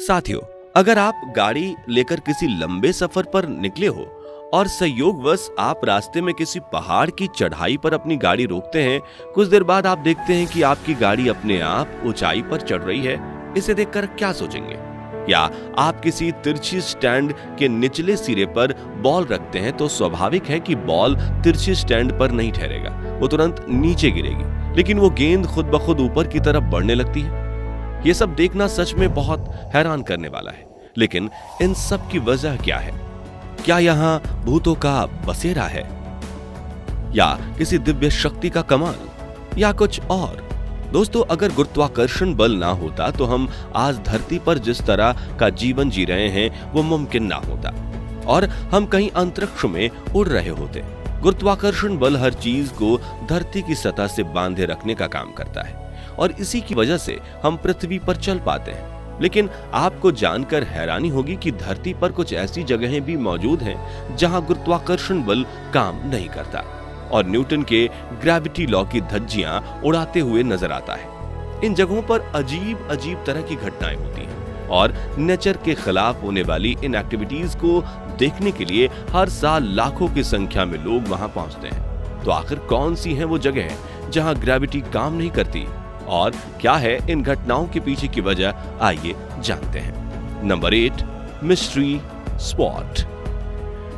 साथियों, अगर आप गाड़ी लेकर किसी लंबे सफर पर निकले हो और संयोगवश आप रास्ते में किसी पहाड़ की चढ़ाई पर अपनी गाड़ी रोकते हैं, कुछ देर बाद आप देखते हैं कि आपकी गाड़ी अपने आप ऊंचाई पर चढ़ रही है। इसे देखकर क्या सोचेंगे? या आप किसी तिरछी स्टैंड के निचले सिरे पर बॉल रखते हैं तो स्वाभाविक है कि बॉल तिरछी स्टैंड पर नहीं ठहरेगा, वो तुरंत नीचे गिरेगी, लेकिन वो गेंद खुद ब खुद ऊपर की तरफ बढ़ने लगती है। ये सब देखना सच में बहुत हैरान करने वाला है, लेकिन इन सब की वजह क्या है? क्या यहाँ भूतों का बसेरा है, या किसी दिव्य शक्ति का कमाल, या कुछ और? दोस्तों, अगर गुरुत्वाकर्षण बल ना होता तो हम आज धरती पर जिस तरह का जीवन जी रहे हैं वो मुमकिन ना होता और हम कहीं अंतरिक्ष में उड़ रहे होते। गुरुत्वाकर्षण बल हर चीज को धरती की सतह से बांधे रखने का काम करता है और इसी की वजह से हम पृथ्वी पर चल पाते हैं। लेकिन आपको जानकर हैरानी होगी कि धरती पर कुछ ऐसी जगहें भी मौजूद हैं जहां गुरुत्वाकर्षण बल काम नहीं करता और न्यूटन के ग्रेविटी लॉ की धज्जियां उड़ाते हुए नजर आता है। इन जगहों पर अजीब अजीब तरह की घटनाएं होती हैं और नेचर के खिलाफ होने वाली इन एक्टिविटीज को देखने के लिए हर साल लाखों की संख्या में लोग वहां पहुंचते हैं। तो आखिर कौन सी हैं वो जगह जहां ग्रेविटी काम नहीं करती और क्या है इन घटनाओं के पीछे की वजह? आइए जानते हैं। Number 8, mystery spot.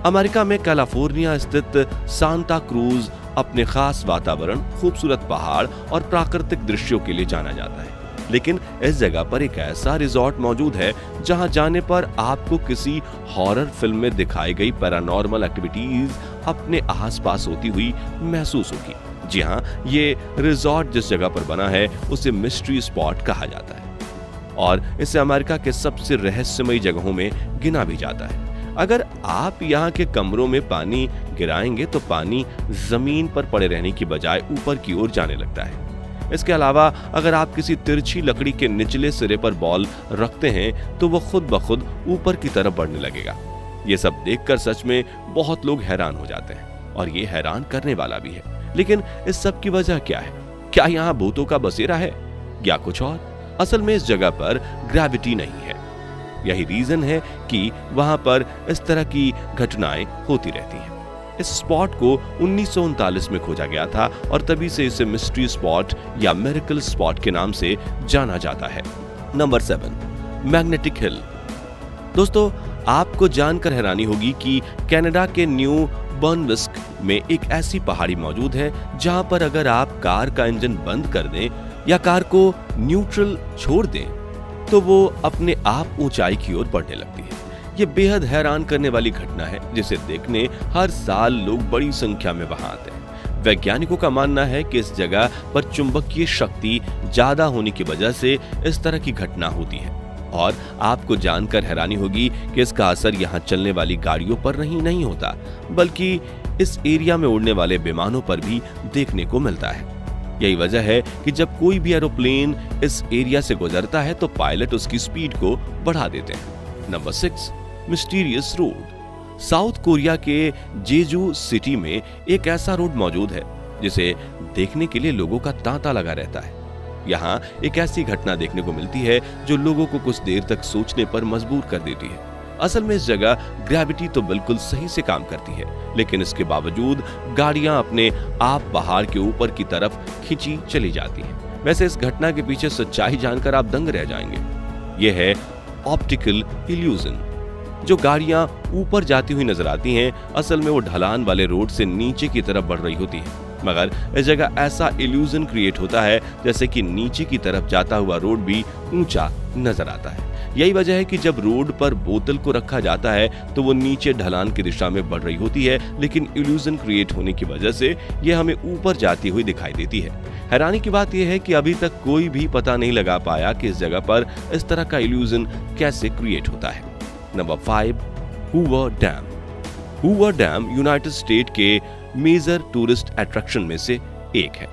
अमेरिका में कैलिफोर्निया स्थित सांता क्रूज अपने खास वातावरण, खूबसूरत पहाड़ और प्राकृतिक दृश्यों के लिए जाना जाता है। लेकिन इस जगह पर एक ऐसा रिजॉर्ट मौजूद है जहां जाने पर आपको किसी हॉरर फिल्म में दिखाई गई पैरानॉर्मल एक्टिविटीज अपने आसपास होती हुई महसूस होगी। जी हाँ, ये रिजॉर्ट जिस जगह पर बना है उसे मिस्ट्री स्पॉट कहा जाता है और इसे अमेरिका के सबसे रहस्यमयी जगहों में गिना भी जाता है। अगर आप यहाँ के कमरों में पानी गिराएंगे तो पानी जमीन पर पड़े रहने की बजाय ऊपर की ओर जाने लगता है। इसके अलावा अगर आप किसी तिरछी लकड़ी के निचले सिरे पर बॉल रखते हैं तो वो खुद ब खुद ऊपर की तरफ बढ़ने लगेगा। ये सब देखकर सच में बहुत लोग हैरान हो जाते हैं और ये हैरान करने वाला भी है। लेकिन इस सब की वजह क्या है? क्या यहाँ भूतों का बसेरा है या कुछ और? असल में इस जगह पर ग्रेविटी नहीं है। यही रीजन है कि वहां पर इस तरह की घटनाएं होती रहती हैं। इस स्पॉट को 1939 में खोजा गया था और तभी से इसे मिस्ट्री स्पॉट या मिरेकल स्पॉट के नाम से जाना जाता है। Number 7, magnetic hill. दोस्तों, आपको जानकर हैरानी होगी कि कनाडा के न्यू बर्नविस्क में एक ऐसी पहाड़ी मौजूद है जहां पर अगर आप कार का इंजन बंद कर दें या कार को न्यूट्रल छोड़ दें तो वो अपने आप ऊंचाई की ओर बढ़ने लगती है। ये बेहद हैरान करने वाली घटना है जिसे देखने हर साल लोग बड़ी संख्या में वहां आते हैं। वैज्ञानिकों का मानना है कि इस जगह पर चुंबकीय शक्ति ज्यादा होने की वजह से इस तरह की घटना होती है और आपको जानकर हैरानी होगी कि इसका असर यहाँ चलने वाली गाड़ियों पर नहीं होता, बल्कि इस एरिया में उड़ने वाले विमानों पर भी देखने को मिलता है। यही वजह है कि जब कोई भी एरोप्लेन इस एरिया से गुजरता है तो पायलट उसकी स्पीड को बढ़ा देते हैं। Number 6, mysterious road. South Korea के जेजू सिटी में एक ऐसा रोड मौजूद है जिसे देखने के लिए लोगों का तांता लगा रहता है। यहाँ एक ऐसी घटना देखने को मिलती है जो लोगों को कुछ देर तक सोचने पर मजबूर कर देती है। असल में इस जगह ग्रेविटी तो बिल्कुल सही से काम करती है, लेकिन इसके बावजूद गाड़ियां अपने आप पहाड़ के ऊपर की तरफ खींची चली जाती हैं। वैसे इस घटना के पीछे सच्चाई जानकर आप दंग रह जाएंगे। यह है ऑप्टिकल इल्यूजन। जो गाड़ियां ऊपर जाती हुई नजर आती हैं, असल में वो ढलान वाले रोड से नीचे की तरफ बढ़ रही होती है, मगर इस जगह ऐसा इल्यूजन क्रिएट होता है जैसे कि नीचे की तरफ जाता हुआ रोड भी ऊंचा नजर आता है। यही वजह है कि जब रोड पर बोतल को रखा जाता है तो वो नीचे ढलान की दिशा में बढ़ रही होती है, लेकिन इल्यूजन क्रिएट होने की वजह से ये हमें ऊपर जाती हुई दिखाई देती है। हैरानी की बात यह है कि अभी तक कोई भी पता नहीं लगा पाया कि इस जगह पर इस तरह का इल्यूजन कैसे क्रिएट होता है। Number 5, Hoover dam. Hoover dam United state के मेजर टूरिस्ट अट्रैक्शन में से एक है।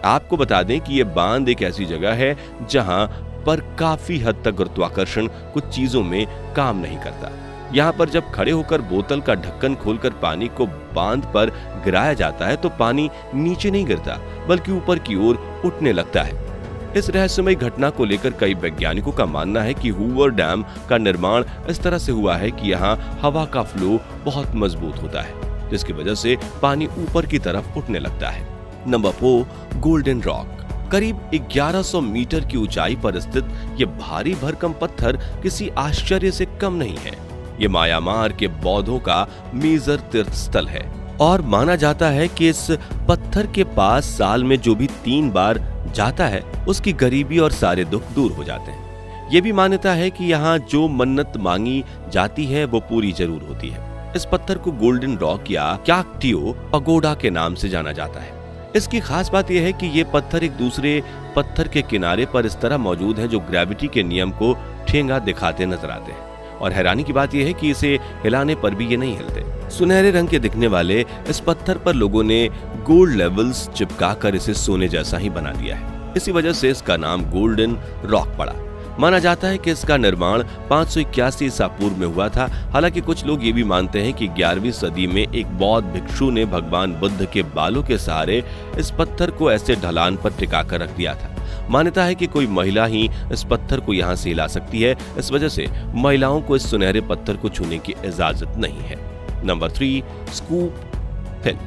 आपको बता दें कि यह बांध एक ऐसी जगह है जहां पर काफी हद तक गुरुत्वाकर्षण कुछ चीजों में काम नहीं करता। यहाँ पर जब खड़े होकर बोतल का ढक्कन खोलकर पानी को बांध पर गिराया जाता है तो पानी नीचे नहीं गिरता बल्कि ऊपर की ओर उठने लगता है। इस रहस्यमयी घटना को लेकर कई वैज्ञानिकों का मानना है कि हूवर डैम का निर्माण इस तरह से हुआ है कि यहाँ हवा का फ्लो बहुत मजबूत होता है, जिसकी वजह से पानी ऊपर की तरफ उठने लगता है। Number 4, golden rock. करीब 1100 मीटर की ऊंचाई पर स्थित ये भारी भरकम पत्थर किसी आश्चर्य से कम नहीं है। ये म्यांमार के बौद्धों का मेजर तीर्थ स्थल है और माना जाता है कि इस पत्थर के पास साल में जो भी 3 बार जाता है उसकी गरीबी और सारे दुख दूर हो जाते हैं। ये भी मान्यता है कि यहाँ जो मन्नत मांगी जाती है वो पूरी जरूर होती है। इस पत्थर को गोल्डन रॉक या क्याकटियो पगोडा के नाम से जाना जाता है। इसकी खास बात यह है कि ये पत्थर एक दूसरे पत्थर के किनारे पर इस तरह मौजूद हैं जो ग्रेविटी के नियम को ठेंगा दिखाते नजर आते हैं, और हैरानी की बात यह है कि इसे हिलाने पर भी ये नहीं हिलते। सुनहरे रंग के दिखने वाले इस पत्थर पर लोगों ने गोल्ड लेवल्स चिपकाकर इसे सोने जैसा ही बना दिया है। इसी वजह से इसका नाम गोल्डन रॉक पड़ा। माना जाता है कि इसका निर्माण 581 ईसा पूर्व में हुआ था। हालांकि कुछ लोग ये भी मानते हैं कि 11वीं सदी में एक बौद्ध भिक्षु ने भगवान बुद्ध के बालों के सहारे इस पत्थर को ऐसे ढलान पर टिका कर रख दिया था। मान्यता है कि कोई महिला ही इस पत्थर को यहाँ से हिला सकती है, इस वजह से महिलाओं को इस सुनहरे पत्थर को छूने की इजाजत नहीं है। नंबर 3, स्कूप हिल।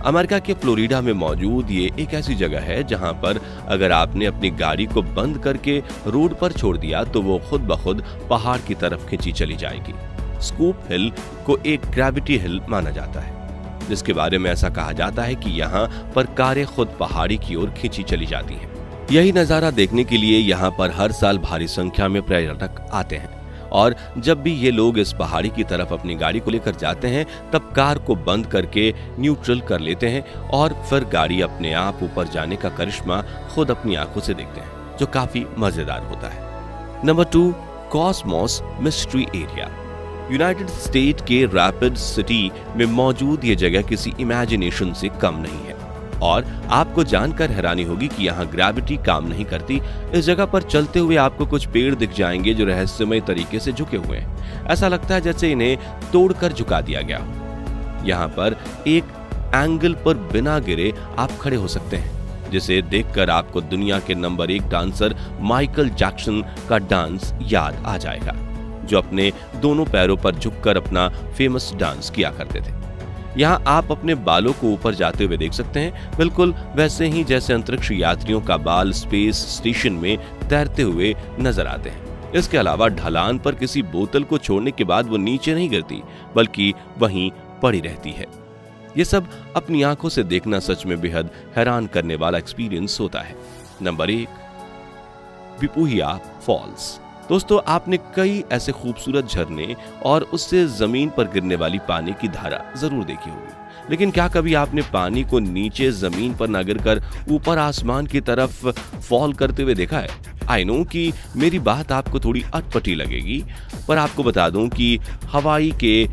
अमेरिका के फ्लोरिडा में मौजूद ये एक ऐसी जगह है जहां पर अगर आपने अपनी गाड़ी को बंद करके रोड पर छोड़ दिया तो वो खुद ब खुद पहाड़ की तरफ खींची चली जाएगी। स्कूप हिल को एक ग्रेविटी हिल माना जाता है, जिसके बारे में ऐसा कहा जाता है कि यहाँ पर कारें खुद पहाड़ी की ओर खींची चली जाती हैं। यही नजारा देखने के लिए यहाँ पर हर साल भारी संख्या में पर्यटक आते हैं, और जब भी ये लोग इस पहाड़ी की तरफ अपनी गाड़ी को लेकर जाते हैं तब कार को बंद करके न्यूट्रल कर लेते हैं और फिर गाड़ी अपने आप ऊपर जाने का करिश्मा खुद अपनी आंखों से देखते हैं, जो काफी मजेदार होता है। Number 2, Cosmos mystery area. United state के रैपिड सिटी में मौजूद ये जगह किसी इमेजिनेशन से कम नहीं है, और आपको जानकर हैरानी होगी कि यहाँ ग्रेविटी काम नहीं करती। इस जगह पर चलते हुए आपको कुछ पेड़ दिख जाएंगे जो रहस्यमय तरीके से झुके हुए हैं। ऐसा लगता है जैसे इन्हें तोड़कर झुका दिया गया हो। यहाँ पर एक एंगल पर बिना गिरे आप खड़े हो सकते हैं, जिसे देखकर आपको दुनिया के नंबर 1 डांसर माइकल जैक्सन का डांस याद आ जाएगा, जो अपने दोनों पैरों पर झुककर अपना फेमस डांस किया करते थे। यहाँ आप अपने बालों को ऊपर जाते हुए देख सकते हैं, बिल्कुल वैसे ही जैसे अंतरिक्ष यात्रियों का बाल स्पेस स्टेशन में तैरते हुए नजर आते हैं। इसके अलावा ढलान पर किसी बोतल को छोड़ने के बाद वो नीचे नहीं गिरती, बल्कि वहीं पड़ी रहती है। ये सब अपनी आंखों से देखना सच में बेहद हैरान करने वाला एक्सपीरियंस होता है। नंबर 1, विपुहिया फॉल्स। दोस्तों, आपने कई ऐसे खूबसूरत झरने और उससे जमीन पर गिरने वाली पानी की धारा जरूर देखी होगी, लेकिन क्या कभी आपने पानी को नीचे जमीन पर न गिरकर ऊपर आसमान की तरफ फॉल करते हुए देखा है? आई नो कि मेरी बात आपको थोड़ी अटपटी लगेगी, पर आपको बता दूं कि हवाई के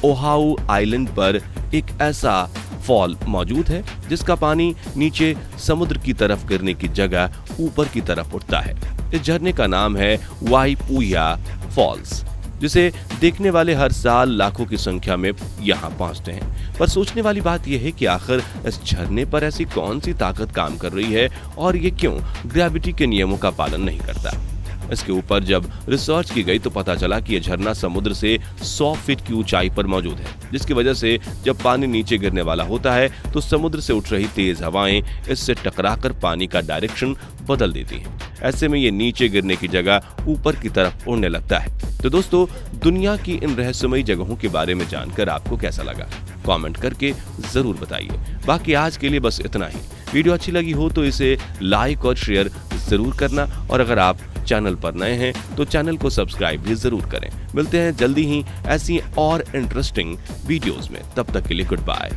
ओहाउ आइलैंड पर एक ऐसा फॉल मौजूद है जिसका पानी नीचे समुद्र की तरफ गिरने की जगह ऊपर की तरफ उठता है। इस झरने का नाम है वाइपुया फॉल्स, जिसे देखने वाले हर साल लाखों की संख्या में यहाँ पहुंचते हैं। पर सोचने वाली बात यह है कि आखिर इस झरने पर ऐसी कौन सी ताकत काम कर रही है और ये क्यों ग्रेविटी के नियमों का पालन नहीं करता। इसके ऊपर जब रिसर्च की गई तो पता चला कि यह झरना समुद्र से 100 फीट की ऊंचाई पर मौजूद है, जिसकी वजह से जब पानी नीचे गिरने वाला होता है तो समुद्र से उठ रही तेज हवाएं इससे टकराकर पानी का डायरेक्शन बदल देती हैं। ऐसे में ये नीचे गिरने की जगह ऊपर की तरफ उड़ने लगता है। तो दोस्तों, दुनिया की इन रहस्यमयी जगहों के बारे में जानकर आपको कैसा लगा, कमेंट करके जरूर बताइए। बाकी आज के लिए बस इतना ही। वीडियो अच्छी लगी हो तो इसे लाइक और शेयर जरूर करना, और अगर आप चैनल पर नए हैं तो चैनल को सब्सक्राइब भी जरूर करें। मिलते हैं जल्दी ही ऐसी और इंटरेस्टिंग वीडियोस में, तब तक के लिए गुड बाय।